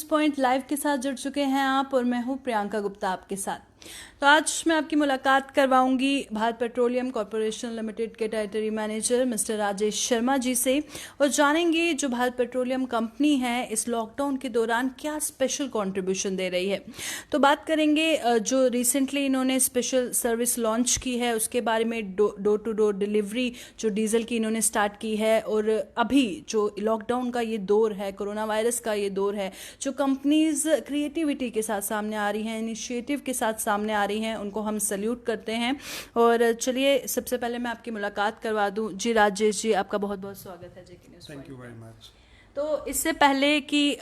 News point live के साथ जुड़ चुके हैं आप और मैं हूं प्रियंका गुप्ता आपके साथ। तो आज मैं आपकी मुलाकात करवाऊंगी भारत पेट्रोलियम कॉरपोरेशन लिमिटेड के territory manager mister Rajesh Sharma ji से और जानेंगे जो भारत पेट्रोलियम कंपनी है इस लॉकडाउन के दौरान क्या स्पेशल कंट्रीब्यूशन दे रही है। तो बात करेंगे जो रिसेंटली इन्होंने स्पेशल सर्विस लॉन्च की है उसके बारे में, डोर टू डोर डिलीवरी जो डीजल की इन्होंने स्टार्ट की है, और अभी जो लॉकडाउन का ये दौर है, कोरोना वायरस का ये दौर है, जो कंपनीज क्रिएटिविटी के साथ सामने आ रही हैं, इनिशिएटिव के साथ सामने आ रही हैं, उनको हम सल्यूट करते हैं। और चलिए सबसे पहले मैं आपकी मुलाकात करवा दूं। जी राजेश जी, आपका बहुत बहुत स्वागत है JK news. Thank you very much. तो इससे पहले कि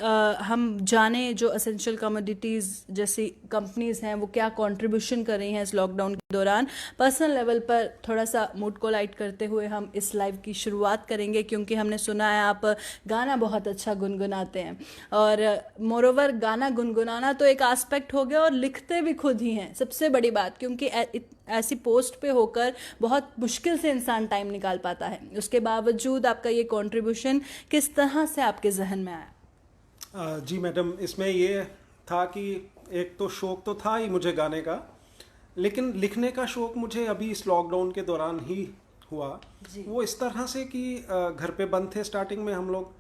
हम जाने जो असेंशियल कमोडिटीज़ जैसी कंपनीज हैं वो क्या कंट्रीब्यूशन कर रही हैं इस लॉकडाउन के दौरान, पर्सनल लेवल पर थोड़ा सा मूड को लाइट करते हुए हम इस लाइव की शुरुआत करेंगे, क्योंकि हमने सुना है आप गाना बहुत अच्छा गुनगुनाते हैं। और मोरोवर गाना गुनगुनाना तो एक एस्पेक्ट हो गया और लिखते भी खुद ही हैं, सबसे बड़ी बात, क्योंकि ऐसी पोस्ट पे होकर बहुत मुश्किल से इंसान टाइम निकाल पाता है। उसके बावजूद आपका ये कंट्रीब्यूशन किस तरह से आपके जहन में आया? जी मैडम, इसमें ये था कि एक तो शौक तो था ही मुझे गाने का, लेकिन लिखने का शौक मुझे अभी इस लॉकडाउन के दौरान ही हुआ। वो इस तरह से कि घर पे बंद थे स्टार्टिंग में हम लोग,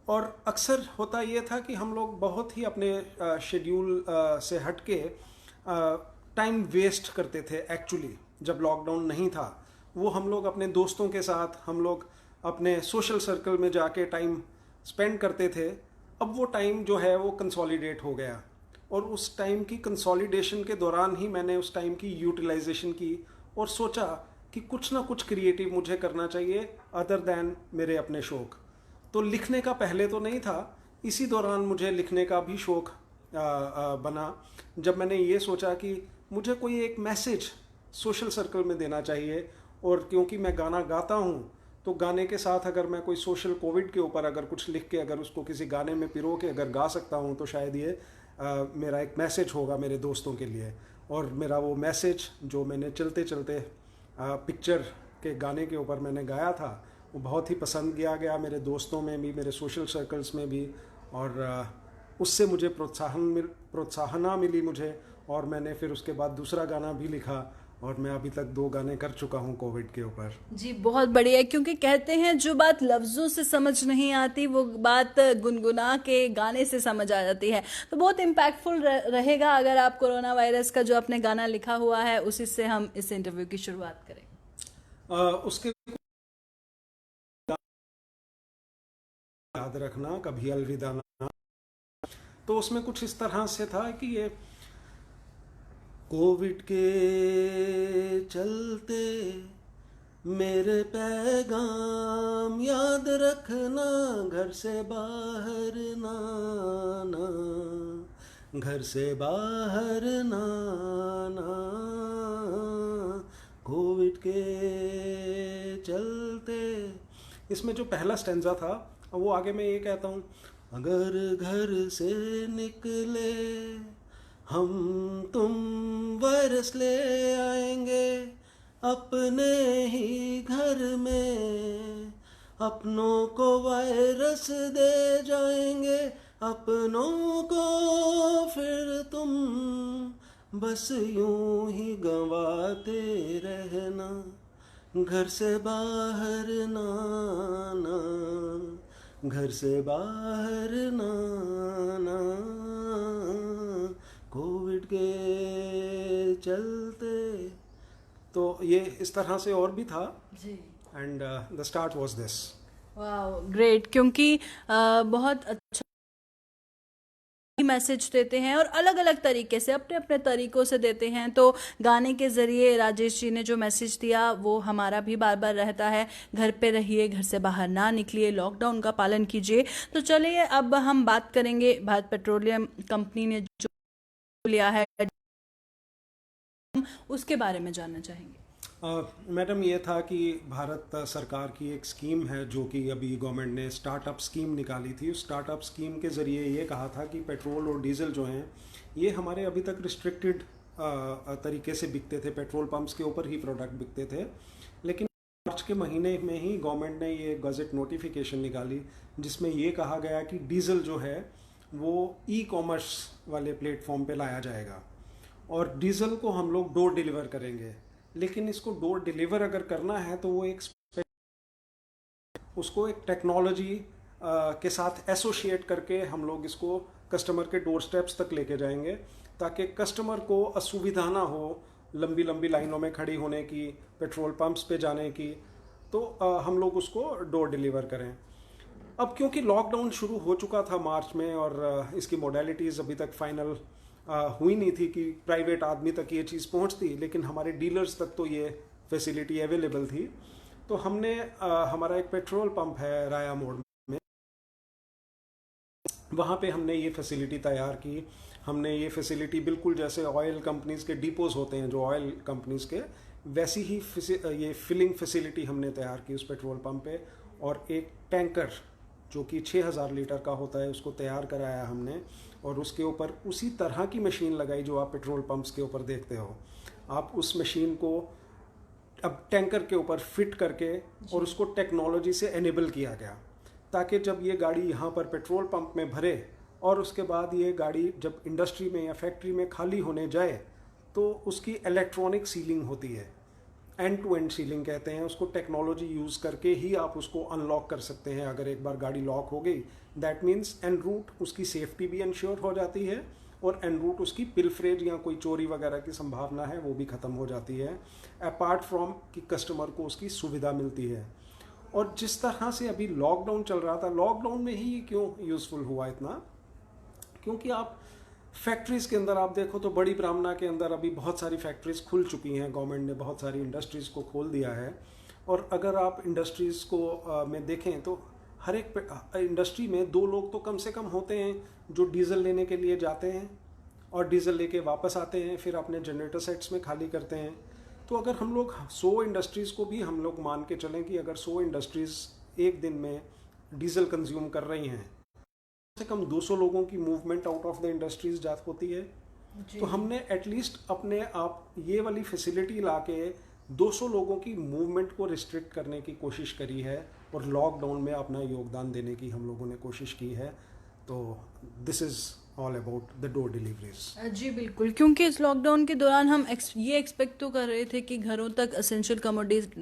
और अक्सर होता ये था कि हम लोग बहुत ही अपने शेड्यूल से हट के टाइम वेस्ट करते थे। एक्चुअली जब लॉकडाउन नहीं था वो हम लोग अपने दोस्तों के साथ, हम लोग अपने सोशल सर्कल में जाके टाइम स्पेंड करते थे। अब वो टाइम जो है वो कंसोलिडेट हो गया, और उस टाइम की कंसोलिडेशन के दौरान ही मैंने उस टाइम की यूटिलाइजेशन की और सोचा कि कुछ ना कुछ क्रिएटिव मुझे करना चाहिए अदर दैन मेरे अपने शौक। तो लिखने का पहले तो नहीं था, इसी दौरान मुझे लिखने का भी शौक बना, जब मैंने ये सोचा कि मुझे कोई एक मैसेज सोशल सर्कल में देना चाहिए। और क्योंकि मैं गाना गाता हूँ तो गाने के साथ अगर मैं कोई सोशल कोविड के ऊपर अगर कुछ लिख के अगर उसको किसी गाने में पिरो के अगर गा सकता हूँ तो शायद ये मेरा एक मैसेज होगा मेरे दोस्तों के लिए। और मेरा वो मैसेज जो मैंने चलते चलते पिक्चर के गाने के ऊपर मैंने गाया था वो बहुत ही पसंद किया गया मेरे दोस्तों में भी, मेरे सोशल सर्कल्स में भी, और उससे मुझे प्रोत्साहना मिली मुझे। और मैंने फिर उसके बाद दूसरा गाना भी लिखा और मैं अभी तक 2 गाने कर चुका हूँ कोविड के ऊपर। जी बहुत बढ़िया है, क्योंकि कहते हैं जो बात लफ्जों से समझ नहीं आती वो बात गुनगुना के गाने से समझ आ जाती है। तो बहुत इम्पैक्टफुल रहेगा अगर आप कोरोना वायरस का जो आपने गाना लिखा हुआ है उसी से हम इस इंटरव्यू की शुरुआत करें। उसके याद रखना कभी अलविदा ना। तो उसमें कुछ इस तरह से था कि ये कोविड के चलते मेरे पैगाम याद रखना, घर से बाहर ना आना, घर से बाहर ना आना, कोविड के चलते। इसमें जो पहला स्टेंजा था वो आगे मैं ये कहता हूँ, अगर घर से निकले हम तुम वायरस ले आएंगे, अपने ही घर में अपनों को वायरस दे जाएंगे, अपनों को फिर तुम बस यूं ही गंवाते रहना, घर से बाहर ना आना, घर से बाहर ना आना, कोविड के चलते। तो ये इस तरह से और भी था जी। And the start was this. वाह ग्रेट, क्योंकि बहुत अच्छा मैसेज देते हैं और अलग अलग तरीके से अपने अपने तरीकों से देते हैं। तो गाने के जरिए राजेश जी ने जो मैसेज दिया वो हमारा भी बार बार रहता है, घर पे रहिए, घर से बाहर ना निकलिए, लॉकडाउन का पालन कीजिए। तो चलिए अब हम बात करेंगे भारत पेट्रोलियम कंपनी ने जो लिया है उसके बारे में जानना चाहेंगे। मैडम ये था कि भारत सरकार की एक स्कीम है जो कि अभी गवर्नमेंट ने स्टार्टअप स्कीम निकाली थी। उस स्टार्टअप स्कीम के ज़रिए ये कहा था कि पेट्रोल और डीजल जो हैं ये हमारे अभी तक रिस्ट्रिक्टेड तरीके से बिकते थे, पेट्रोल पंप्स के ऊपर ही प्रोडक्ट बिकते थे। लेकिन मार्च के महीने में ही गवर्नमेंट ने ये गज़ट नोटिफिकेशन निकाली जिसमें ये कहा गया कि डीजल जो है वो ई कॉमर्स वाले प्लेटफॉर्म पे लाया जाएगा और डीजल को हम लोग डोर डिलीवर करेंगे। लेकिन इसको डोर डिलीवर अगर करना है तो वो उसको एक टेक्नोलॉजी के साथ एसोशिएट करके हम लोग इसको कस्टमर के डोर स्टेप्स तक लेके जाएंगे, ताकि कस्टमर को असुविधा ना हो लंबी लंबी लाइनों में खड़ी होने की, पेट्रोल पंप्स पे जाने की। तो हम लोग उसको डोर डिलीवर करें। अब क्योंकि लॉकडाउन शुरू हो चुका था मार्च में और इसकी मोडेलिटीज़ अभी तक फाइनल हुई नहीं थी कि प्राइवेट आदमी तक ये चीज़ पहुंचती, लेकिन हमारे डीलर्स तक तो ये फैसिलिटी अवेलेबल थी। तो हमने हमारा एक पेट्रोल पंप है राया मोड़ में, वहाँ पे हमने ये फैसिलिटी तैयार की। हमने ये फैसिलिटी बिल्कुल जैसे ऑयल कंपनीज़ के डिपोज होते हैं जो ऑयल कंपनीज़ के, वैसी ही ये फिलिंग फैसिलिटी हमने तैयार की उस पेट्रोल पंप पे। और एक टैंकर जो कि 6000 लीटर का होता है उसको तैयार कराया हमने, और उसके ऊपर उसी तरह की मशीन लगाई जो आप पेट्रोल पंप्स के ऊपर देखते हो। आप उस मशीन को अब टैंकर के ऊपर फिट करके और उसको टेक्नोलॉजी से एनेबल किया गया, ताकि जब ये गाड़ी यहाँ पर पेट्रोल पंप में भरे और उसके बाद ये गाड़ी जब इंडस्ट्री में या फैक्ट्री में खाली होने जाए तो उसकी इलेक्ट्रॉनिक सीलिंग होती है, एंड टू एंड सीलिंग कहते हैं उसको। टेक्नोलॉजी यूज़ करके ही आप उसको अनलॉक कर सकते हैं। अगर एक बार गाड़ी लॉक हो गई, दैट मीन्स एन रूट उसकी सेफ्टी भी इंश्योर हो जाती है और एन रूट उसकी पिलफ्रेज या कोई चोरी वगैरह की संभावना है वो भी ख़त्म हो जाती है, अपार्ट फ्रॉम कि कस्टमर को उसकी सुविधा मिलती है। और जिस तरह से अभी लॉकडाउन चल रहा था, लॉकडाउन में ही क्यों यूज़फुल हुआ इतना, क्योंकि आप फैक्ट्रीज़ के अंदर आप देखो तो बड़ी ब्राह्मणा के अंदर अभी बहुत सारी फैक्ट्रीज़ खुल चुकी हैं, गवर्नमेंट ने बहुत सारी इंडस्ट्रीज़ को खोल दिया है। और अगर आप इंडस्ट्रीज़ को में देखें तो हर एक इंडस्ट्री में 2 लोग तो कम से कम होते हैं जो डीजल लेने के लिए जाते हैं और डीजल लेके वापस आते हैं, फिर अपने जनरेटर सेट्स में खाली करते हैं। तो अगर हम लोग 100 इंडस्ट्रीज़ को भी हम लोग मान के चलें कि अगर 100 इंडस्ट्रीज़ एक दिन में डीजल कंज्यूम कर रही हैं, कम से कम 200 लोगों की movement out of the industries जात होती है। तो हमने एटलीस्ट अपने आप ये वाली फैसिलिटी लाके 200 लोगों की मूवमेंट को रिस्ट्रिक्ट करने की कोशिश करी है और लॉकडाउन में अपना योगदान देने की हम लोगों ने कोशिश की है। तो this is all about the door deliveries. जी बिल्कुल, क्योंकि इस लॉकडाउन के दौरान हम ये एक्सपेक्ट तो कर रहे थे कि घरों तक असेंशियल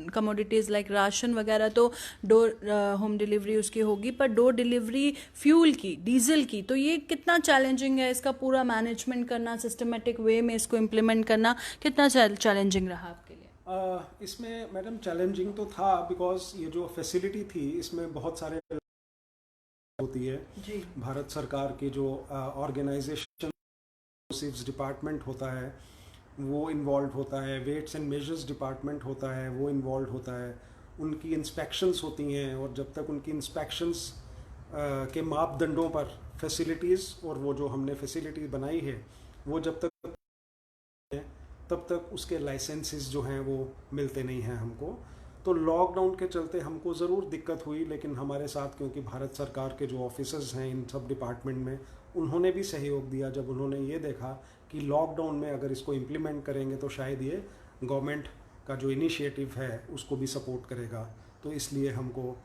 कमोडिटीज़ लाइक राशन वगैरह तो डोर होम डिलीवरी उसकी होगी, पर डोर डिलीवरी फ्यूल की, डीजल की, तो ये कितना चैलेंजिंग है, इसका पूरा मैनेजमेंट करना, सिस्टमेटिक वे में इसको इम्प्लीमेंट करना कितना चैलेंजिंग रहा आपके लिए? इसमें मैडम चैलेंजिंग तो था, बिकॉज ये जो फैसिलिटी थी इसमें बहुत सारे होती है जी। भारत सरकार की जो ऑर्गेनाइजेशन डिपार्टमेंट होता है वो इन्वॉल्व होता है, वेट्स एंड मेजर्स डिपार्टमेंट होता है वो इन्वॉल्व होता है, उनकी इंस्पेक्शंस होती हैं, और जब तक उनकी इंस्पेक्शंस के मापदंडों पर फैसिलिटीज़ और वो जो हमने फैसिलिटी बनाई है वो जब तक तब तक उसके लाइसेंसेस जो हैं वो मिलते नहीं हैं हमको। तो लॉकडाउन के चलते हमको ज़रूर दिक्कत हुई, लेकिन हमारे साथ क्योंकि भारत सरकार के जो ऑफिसर्स हैं इन सब डिपार्टमेंट में, उन्होंने भी सहयोग दिया। जब उन्होंने ये देखा कि लॉकडाउन में अगर इसको इम्प्लीमेंट करेंगे तो शायद ये गवर्नमेंट का जो इनिशिएटिव है उसको भी सपोर्ट करेगा, तो इसलिए हमको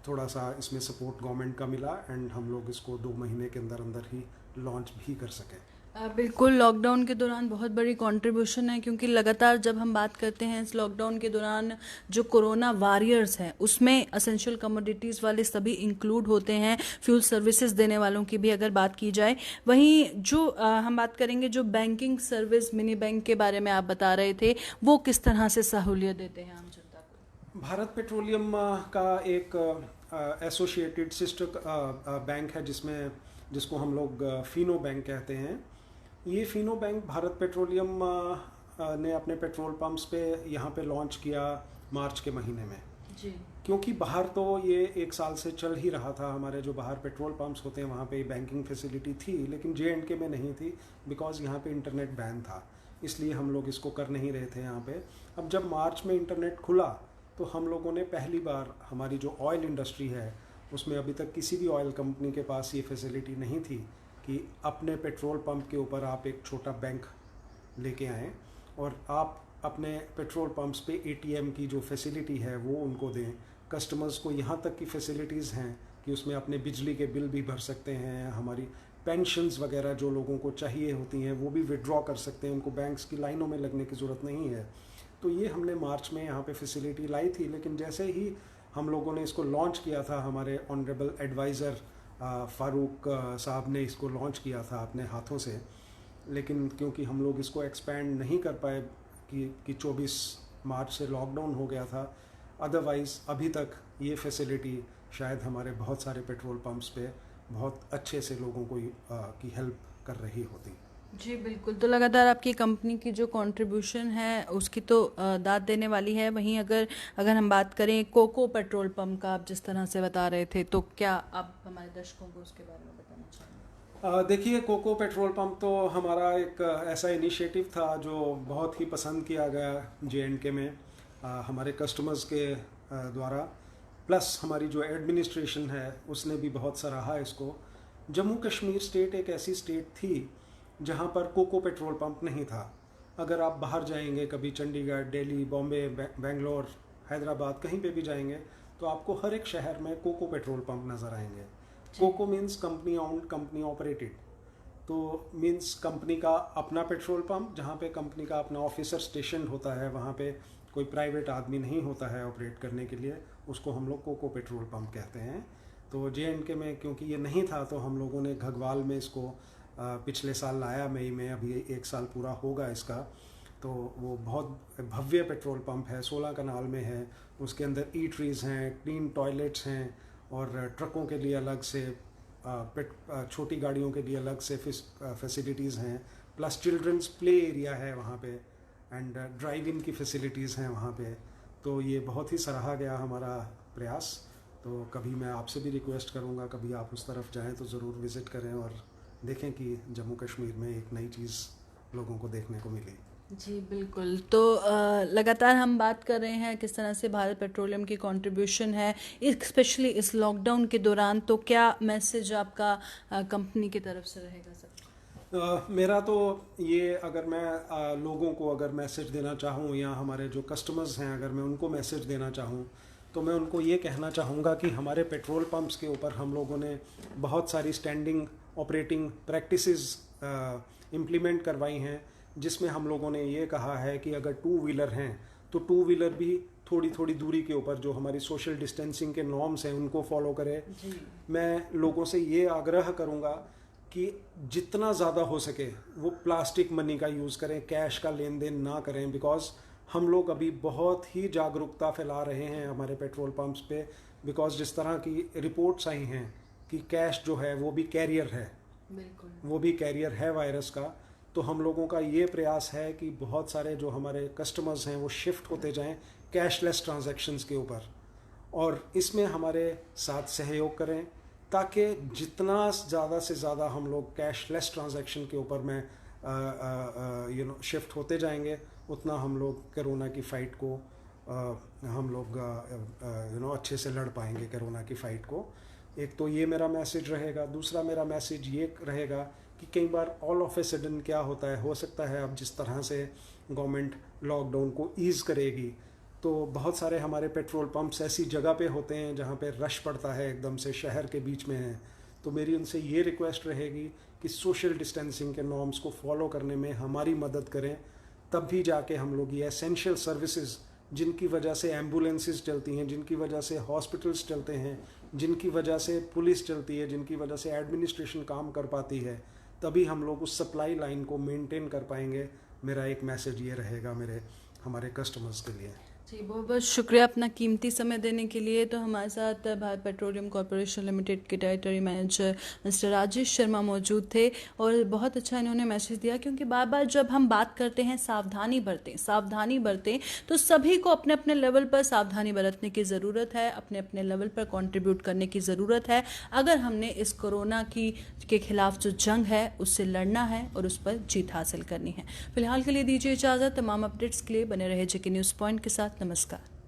थोड़ा सा इसमें सपोर्ट गवर्नमेंट का मिला एंड हम लोग इसको 2 महीने के अंदर अंदर ही लॉन्च भी कर सके। बिल्कुल, लॉकडाउन के दौरान बहुत बड़ी कंट्रीब्यूशन है, क्योंकि लगातार जब हम बात करते हैं इस लॉकडाउन के दौरान जो कोरोना वॉरियर्स हैं उसमें असेंशियल कमोडिटीज़ वाले सभी इंक्लूड होते हैं, फ्यूल सर्विसेज देने वालों की भी अगर बात की जाए। वहीं जो हम बात करेंगे जो बैंकिंग सर्विस, मिनी बैंक के बारे में आप बता रहे थे, वो किस तरह से सहूलियत देते हैं आम जनता को? भारत पेट्रोलियम का एक एसोसिएटेड सिस्टर बैंक है जिसको हम लोग फिनो बैंक कहते हैं। ये फिनो बैंक भारत पेट्रोलियम ने अपने पेट्रोल पंप्स पे यहाँ पे लॉन्च किया मार्च के महीने में जी। क्योंकि बाहर तो ये 1 साल से चल ही रहा था, हमारे जो बाहर पेट्रोल पंप्स होते हैं वहाँ पे बैंकिंग फैसिलिटी थी, लेकिन J&K में नहीं थी, बिकॉज यहाँ पे इंटरनेट बैन था, इसलिए हम लोग इसको कर नहीं रहे थे यहाँ पे। अब जब मार्च में इंटरनेट खुला तो हम लोगों ने पहली बार, हमारी जो ऑयल इंडस्ट्री है उसमें अभी तक किसी भी ऑयल कंपनी के पास ये फैसिलिटी नहीं थी कि अपने पेट्रोल पंप के ऊपर आप एक छोटा बैंक लेके आएँ और आप अपने पेट्रोल पंप्स पे ATM की जो फैसिलिटी है वो उनको दें। कस्टमर्स को यहाँ तक की फैसिलिटीज़ हैं कि उसमें अपने बिजली के बिल भी भर सकते हैं, हमारी पेंशन्स वगैरह जो लोगों को चाहिए होती हैं वो भी विड्रॉ कर सकते हैं, उनको बैंक्स की लाइनों में लगने की ज़रूरत नहीं है। तो ये हमने मार्च में यहाँ पे फैसिलिटी लाई थी, लेकिन जैसे ही हम लोगों ने इसको लॉन्च किया था, हमारे ऑनरेबल एडवाइज़र फ़ारूक साहब ने इसको लॉन्च किया था अपने हाथों से, लेकिन क्योंकि हम लोग इसको एक्सपेंड नहीं कर पाए कि 24 मार्च से लॉकडाउन हो गया था, अदरवाइज़ अभी तक ये फैसिलिटी शायद हमारे बहुत सारे पेट्रोल पंप्स पे बहुत अच्छे से लोगों को की हेल्प कर रही होती। जी बिल्कुल। तो लगातार आपकी कंपनी की जो कंट्रीब्यूशन है उसकी तो दाद देने वाली है। वहीं अगर हम बात करें कोको पेट्रोल पंप का, आप जिस तरह से बता रहे थे, तो क्या आप हमारे दर्शकों को उसके बारे में बताना चाहेंगे? देखिए, कोको पेट्रोल पंप तो हमारा एक ऐसा इनिशिएटिव था जो बहुत ही पसंद किया गया J&K में हमारे कस्टमर्स के द्वारा, प्लस हमारी जो एडमिनिस्ट्रेशन है उसने भी बहुत सराहा इसको। जम्मू कश्मीर स्टेट एक ऐसी स्टेट थी जहाँ पर कोको पेट्रोल पंप नहीं था। अगर आप बाहर जाएंगे कभी, चंडीगढ़, दिल्ली, बॉम्बे, बेंगलोर, हैदराबाद, कहीं पे भी जाएंगे तो आपको हर एक शहर में कोको पेट्रोल पंप नज़र आएंगे। COCO means company owned, company operated, तो मीन्स कंपनी का अपना पेट्रोल पंप, जहाँ पे कंपनी का अपना ऑफिसर स्टेशन होता है, वहाँ पे कोई प्राइवेट आदमी नहीं होता है ऑपरेट करने के लिए, उसको हम लोग कोको पेट्रोल पंप कहते हैं। तो J&K में क्योंकि ये नहीं था तो हम लोगों ने घगवाल में इसको पिछले साल लाया, मई में, अभी 1 साल पूरा होगा इसका। तो वो बहुत भव्य पेट्रोल पंप है, 16 कनाल में है, उसके अंदर ईटरीज हैं, क्लीन टॉयलेट्स हैं, और ट्रकों के लिए अलग से, छोटी गाड़ियों के लिए अलग से फैसिलिटीज़ हैं, प्लस चिल्ड्रंस प्ले एरिया है वहाँ पे, एंड ड्राइव इन की फैसिलिटीज़ हैं वहाँ पे। तो ये बहुत ही सराहा गया हमारा प्रयास। तो कभी मैं आपसे भी रिक्वेस्ट करूँगा, कभी आप उस तरफ जाएं तो ज़रूर विज़िट करें और देखें कि जम्मू कश्मीर में एक नई चीज़ लोगों को देखने को मिली। जी बिल्कुल। तो लगातार हम बात कर रहे हैं किस तरह से भारत पेट्रोलियम की कंट्रीब्यूशन है, स्पेशली इस लॉकडाउन के दौरान। तो क्या मैसेज आपका कंपनी की तरफ से रहेगा सर? मेरा तो ये, अगर मैं लोगों को अगर मैसेज देना चाहूँ, या हमारे जो कस्टमर्स हैं अगर मैं उनको मैसेज देना चाहूँ, तो मैं उनको ये कहना चाहूँगा कि हमारे पेट्रोल पंप्स के ऊपर हम लोगों ने बहुत सारी स्टैंडिंग ऑपरेटिंग प्रैक्टिसेस इम्प्लीमेंट करवाई हैं, जिसमें हम लोगों ने ये कहा है कि अगर 2 व्हीलर हैं तो 2 व्हीलर भी थोड़ी थोड़ी दूरी के ऊपर, जो हमारी सोशल डिस्टेंसिंग के नॉर्म्स हैं, उनको फॉलो करें। मैं लोगों से ये आग्रह करूँगा कि जितना ज़्यादा हो सके वो प्लास्टिक मनी का यूज़ करें, कैश का लेन देन ना करें, बिकॉज हम लोग अभी बहुत ही जागरूकता फैला रहे हैं हमारे पेट्रोल पंप्स पे, बिकॉज जिस तरह की रिपोर्ट्स आई हैं कि कैश जो है वो भी कैरियर है, बिल्कुल वो भी कैरियर है वायरस का। तो हम लोगों का ये प्रयास है कि बहुत सारे जो हमारे कस्टमर्स हैं वो शिफ्ट होते जाएं कैशलेस ट्रांजैक्शंस के ऊपर, और इसमें हमारे साथ सहयोग करें, ताकि जितना ज़्यादा से ज़्यादा हम लोग कैशलेस ट्रांजैक्शन के ऊपर में शिफ्ट होते जाएंगे, उतना हम लोग कोरोना की फ़ाइट को हम लोग अच्छे से लड़ पाएंगे कोरोना की फ़ाइट को। एक तो ये मेरा मैसेज रहेगा। दूसरा मेरा मैसेज ये रहेगा कि कई बार ऑल ऑफ ए सडन क्या होता है, हो सकता है अब जिस तरह से गवर्नमेंट लॉकडाउन को ईज़ करेगी, तो बहुत सारे हमारे पेट्रोल पंप्स ऐसी जगह पे होते हैं जहाँ पे रश पड़ता है, एकदम से शहर के बीच में है। तो मेरी उनसे ये रिक्वेस्ट रहेगी कि सोशल डिस्टेंसिंग के नॉर्म्स को फॉलो करने में हमारी मदद करें, तब भी जाके हम लोग ये एसेंशियल सर्विसेज, जिनकी वजह से एम्बुलेंसेस चलती हैं, जिनकी वजह से हॉस्पिटल्स चलते हैं, जिनकी वजह से पुलिस चलती है, जिनकी वजह से एडमिनिस्ट्रेशन काम कर पाती है, तभी हम लोग उस सप्लाई लाइन को मेंटेन कर पाएंगे। मेरा एक मैसेज ये रहेगा हमारे कस्टमर्स के लिए। जी बहुत बहुत शुक्रिया अपना कीमती समय देने के लिए। तो हमारे साथ भारत पेट्रोलियम कॉरपोरेशन लिमिटेड के territory manager mister Rajesh Sharma मौजूद थे, और बहुत अच्छा इन्होंने मैसेज दिया, क्योंकि बार बार जब हम बात करते हैं सावधानी बरतें, तो सभी को अपने अपने लेवल पर सावधानी बरतने की ज़रूरत है, अपने अपने लेवल पर कंट्रीब्यूट करने की ज़रूरत है, अगर हमने इस कोरोना के खिलाफ जो जंग है उससे लड़ना है और उस पर जीत हासिल करनी है। फिलहाल के लिए दीजिए इजाज़त। तमाम अपडेट्स के लिए बने रहे JK न्यूज़ पॉइंट के साथ। नमस्कार।